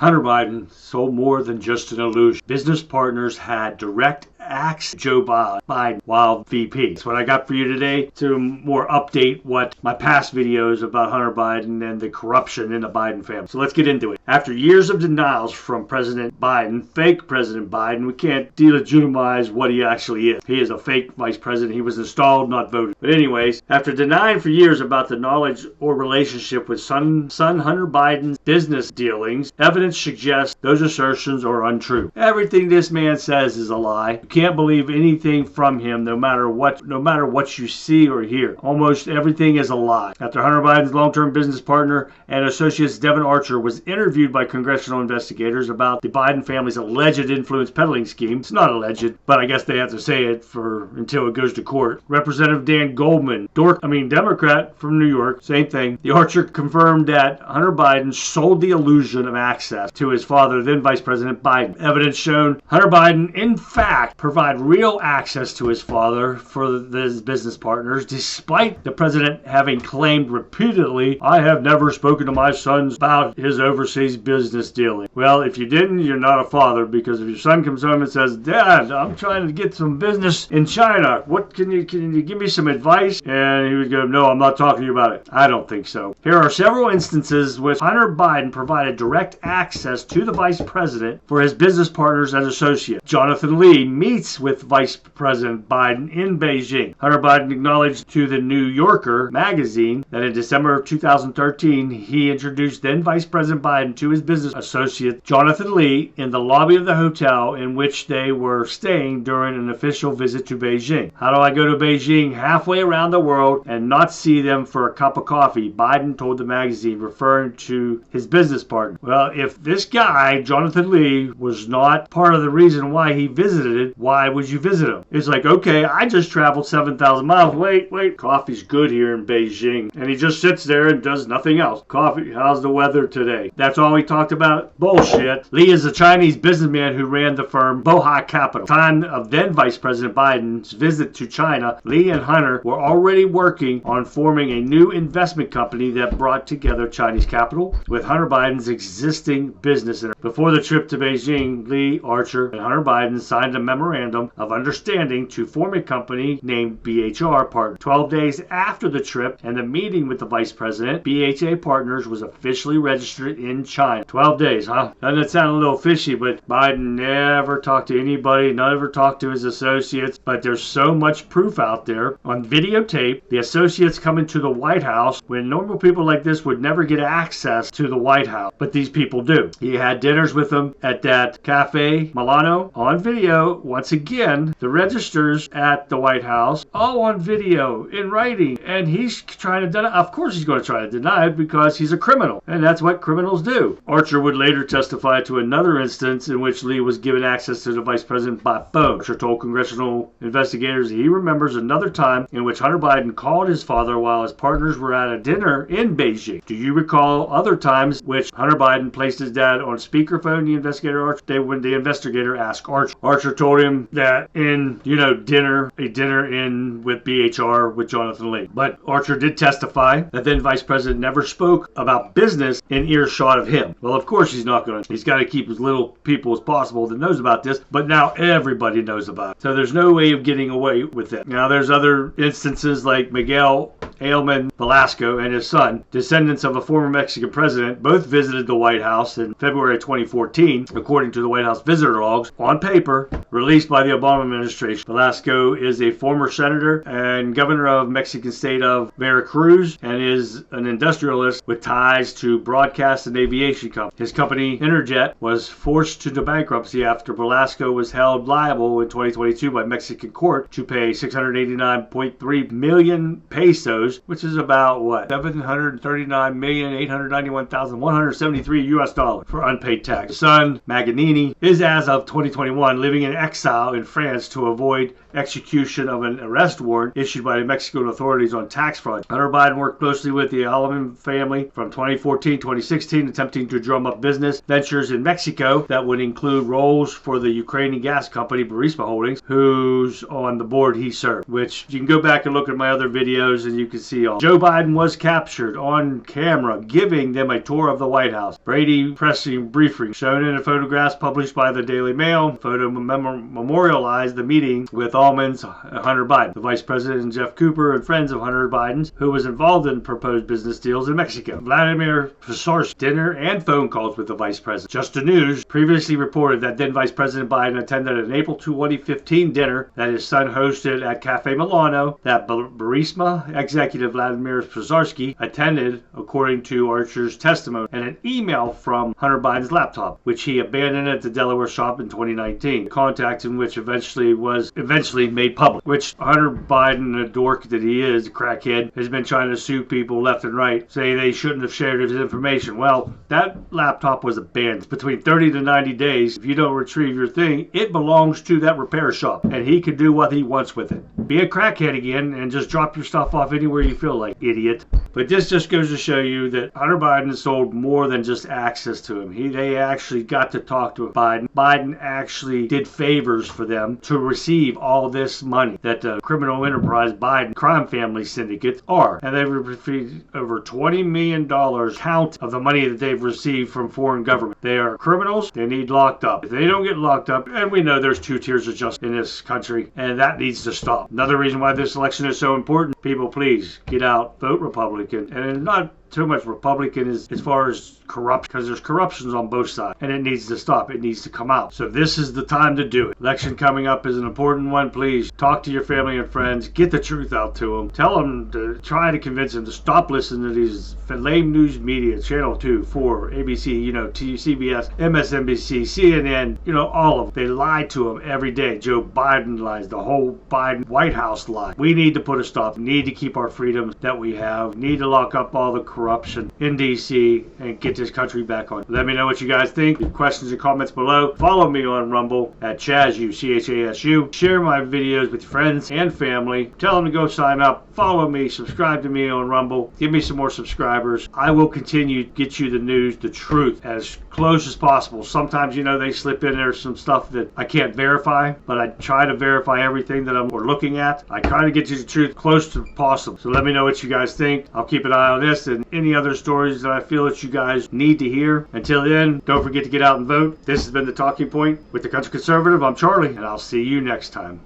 Hunter Biden sold more than just an illusion. Business partners had direct access to Joe Biden while VP. That's what I got for you today to more update what my past videos about Hunter Biden and the corruption in the Biden family. So let's get into it. After years of denials from President Biden, fake President Biden, we can't delegitimize what he actually is. He is a fake vice president. He was installed, not voted. But anyways, after denying for years about the knowledge or relationship with son Hunter Biden's business dealings, evidence suggests those assertions are untrue. Everything this man says is a lie. You can't believe anything from him, no matter what you see or hear. Almost everything is a lie. After Hunter Biden's long-term business partner and associate Devon Archer was interviewed by congressional investigators about the Biden family's alleged influence peddling scheme, it's not alleged, but I guess they have to say it until it goes to court. Representative Dan Goldman, Democrat from New York, same thing. The Archer confirmed that Hunter Biden sold the illusion of access to his father, then Vice President Biden. Evidence shown Hunter Biden, in fact, provide real access to his father for his business partners, despite the president having claimed repeatedly, "I have never spoken to my sons about his overseas business dealing." Well, if you didn't, you're not a father, because if your son comes home and says, "Dad, I'm trying to get some business in China. What can you give me some advice?" And he would go, "No, I'm not talking to you about it." I don't think so. Here are several instances which Hunter Biden provided direct access to the vice president for his business partners and associates. Jonathan Lee meets with Vice President Biden in Beijing. Hunter Biden acknowledged to the New Yorker magazine that in December of 2013, he introduced then Vice President Biden to his business associate Jonathan Lee in the lobby of the hotel in which they were staying during an official visit to Beijing. How do I go to Beijing halfway around the world and not see them for a cup of coffee? Biden told the magazine, referring to his business partner. Well, if this guy, Jonathan Lee, was not part of the reason why he visited, why would you visit him? It's like, okay, I just traveled 7,000 miles. Wait, coffee's good here in Beijing. And he just sits there and does nothing else. Coffee, how's the weather today? That's all he talked about? Bullshit. Lee is a Chinese businessman who ran the firm Bohai Capital. At the time of then Vice President Biden's visit to China, Lee and Hunter were already working on forming a new investment company that brought together Chinese capital with Hunter Biden's existing business. Before the trip to Beijing, Lee, Archer, and Hunter Biden signed a memorandum of understanding to form a company named BHR Partners. 12 days after the trip and the meeting with the vice president, BHA Partners was officially registered in China. 12 days, huh? Doesn't it sound a little fishy? But Biden never talked to anybody, never talked to his associates. But there's so much proof out there on videotape. The associates coming to the White House when normal people like this would never get access to the White House. But these people do. He had dinners with them at that Cafe Milano on video. Once again, the registers at the White House, all on video, in writing. And he's trying to deny it. Of course he's going to try to deny it because he's a criminal. And that's what criminals do. Archer would later testify to another instance in which Lee was given access to the vice president by phone. Archer told congressional investigators he remembers another time in which Hunter Biden called his father while his partners were at a dinner in Beijing. Do you recall other times which Hunter Biden placed his dad on speakerphone? The investigator Archer, when the investigator asked Archer. Archer told him that in, a dinner in with BHR with Jonathan Lee. But Archer did testify that then Vice President never spoke about business in earshot of him. Well, of course he's not going to. He's got to keep as little people as possible that knows about this, but now everybody knows about it. So there's no way of getting away with it. Now there's other instances like Miguel Ailman Velasco and his son, descendants of a former Mexican president, both visited the White House in February 2014, according to the White House visitor logs on paper released by the Obama administration. Velasco is a former senator and governor of Mexican state of Veracruz and is an industrialist with ties to broadcast and aviation companies. His company, Interjet, was forced to bankruptcy after Velasco was held liable in 2022 by Mexican court to pay 689.3 million pesos, which is about what? $739,891,173 US dollars for unpaid tax. His son, Maganini, is as of 2021 living in exile in France to avoid execution of an arrest warrant issued by the Mexican authorities on tax fraud. Hunter Biden worked closely with the Ailman family from 2014-2016, attempting to drum up business ventures in Mexico that would include roles for the Ukrainian gas company Burisma Holdings, whose on the board he served. Which you can go back and look at my other videos, and you can see all. Joe Biden was captured on camera giving them a tour of the White House. Brady pressing briefing shown in the photographs published by the Daily Mail. Photo memorialized the meeting with Almond's Hunter Biden, the Vice President Jeff Cooper, and friends of Hunter Biden's, who was involved in proposed business deals in Mexico. Vladimir Pisar's dinner and phone calls with the Vice President. Just the News previously reported that then Vice President Biden attended an April 2015 dinner that his son hosted at Cafe Milano that Burisma executive Vladimir Pisarski attended, according to Archer's testimony, and an email from Hunter Biden's laptop, which he abandoned at the Delaware shop in 2019. Contact in which eventually made public, which Hunter Biden, a dork that he is, a crackhead, has been trying to sue people left and right, saying they shouldn't have shared his information. Well, that laptop was abandoned. Between 30 to 90 days, if you don't retrieve your thing, it belongs to that repair shop, and he can do what he wants with it. Be a crackhead again and just drop your stuff off anywhere you feel like, idiot. But this just goes to show you that Hunter Biden sold more than just access to him. They actually got to talk to Biden. Biden actually did favors for them to receive all this money that the criminal enterprise Biden crime family syndicates are. And they've received over $20 million count of the money that they've received from foreign government. They are criminals. They need locked up. If they don't get locked up, and we know there's two tiers of justice in this country, and that needs to stop. Another reason why this election is so important, people, please get out, vote Republican. And it's not too much Republican as far as corrupt, because there's corruptions on both sides, and it needs to stop. It needs to come out. So this is the time to do it. Election coming up is an important one. Please talk to your family and friends. Get the truth out to them. Tell them to try to convince them to stop listening to these lame news media, Channel 2, 4, ABC, CBS, MSNBC, CNN, all of them. They lie to them every day. Joe Biden lies. The whole Biden White House lies. We need to put a stop. We need to keep our freedoms that we have. We need to lock up all the corruption in DC and get this country back on. Let me know what you guys think. Leave questions and comments below. Follow me on Rumble at CHASU, CHASU. Share my videos with your friends and family. Tell them to go sign up. Follow me. Subscribe to me on Rumble. Give me some more subscribers. I will continue to get you the news, the truth, as close as possible. Sometimes, they slip in there some stuff that I can't verify, but I try to verify everything that we're looking at. I try to get you the truth close to possible. So let me know what you guys think. I'll keep an eye on this and any other stories that I feel that you guys need to hear. Until then, don't forget to get out and vote. This has been The Talking Point with the Country Conservative. I'm Charlie, and I'll see you next time.